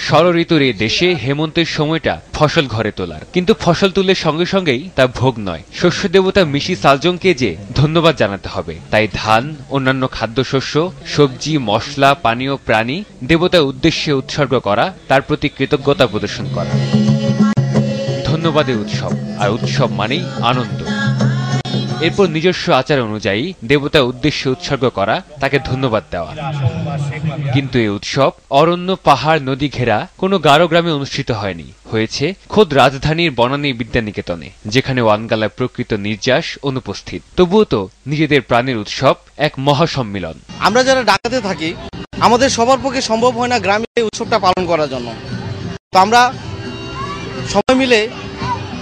ষড় ঋতুর এই দেশে হেমন্তের সময়টা ফসল ঘরে তোলার, কিন্তু ফসল তুলে সঙ্গে সঙ্গেই তা ভোগ নয়, শস্য দেবতা মিশি সালজংকে যে ধন্যবাদ জানাতে হবে। তাই ধান, অন্যান্য খাদ্যশস্য, সবজি, মশলা, পানীয়, প্রাণী দেবতার উদ্দেশ্যে উৎসর্গ করা, তার প্রতি কৃতজ্ঞতা প্রদর্শন করা। ধন্যবাদের উৎসব, আর উৎসব মানেই আনন্দ। এরপর নিজস্ব আচার অনুযায়ী দেবতার উদ্দেশ্যে উৎসর্গ করা, তাকে ধন্যবাদ দেওয়া। কিন্তু এই উৎসব অরণ্য, পাহাড়, নদী ঘেরা কোনো গারো গ্রামে অনুষ্ঠিত হয়নি, হয়েছে খোদ রাজধানীর বনানী বিদ্যানিকেতনে, যেখানে ওয়ানগালার প্রকৃত নির্যাস অনুপস্থিত। তবুও তো নিজেদের প্রাণের উৎসব এক মহাসম্মিলন। আমরা যারা ঢাকাতে থাকি, আমাদের সবার পক্ষে সম্ভব হয় না গ্রামে এই উৎসবটা পালন করার জন্য। তো আমরা সবাই মিলে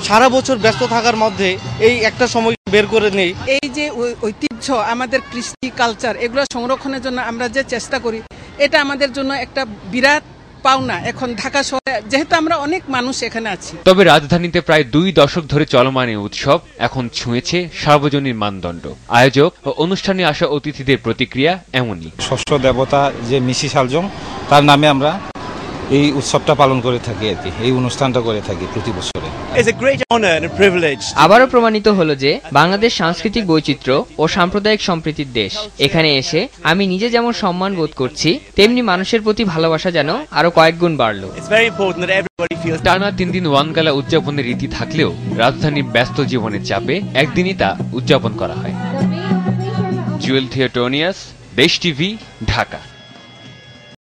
সারা বছর ব্যস্ত থাকার মধ্যে এই একটা সময় বের করে নেই। এই যে ঐতিহ্য, আমাদের কৃষ্টি কালচার, এগুলো সংরক্ষণের জন্য আমরা যে চেষ্টা করি, এটা আমাদের জন্য একটা বিরাট পাওনা। এখন ঢাকা শহরে যেহেতু আমরা অনেক মানুষ এখানে আছি। তবে রাজধানীতে প্রায় 2 দশক ধরে চলমান এই উৎসব এখন ছুঁয়েছে সার্বজনীন মানদণ্ড। আয়োজক ও অনুষ্ঠানে আসা অতিথিদের প্রতিক্রিয়া এমনই। ষষ্ঠ দেবতা যে মিশি সালজং, তার নামে আমরা এই উৎসবটা পালন করে থাকি, আর কি এই অনুষ্ঠানটা করে থাকি প্রতি বছরে। আবারও প্রমাণিত হলো যে বাংলাদেশ সাংস্কৃতিক বৈচিত্র্য ও সাম্প্রদায়িক সম্প্রীতির দেশ। এখানে এসে আমি নিজে যেমন সম্মান বোধ করছি, তেমনি মানুষের প্রতি ভালোবাসা যেন আরো কয়েক গুণ বাড়লো। টানা 3 দিন ওয়ানগালা উদযাপনের রীতি থাকলেও রাজধানীর ব্যস্ত জীবনের চাপে একদিনই তা উদযাপন করা হয়। জুয়েল থিয়েটোনিয়াস, দেশ টিভি, ঢাকা।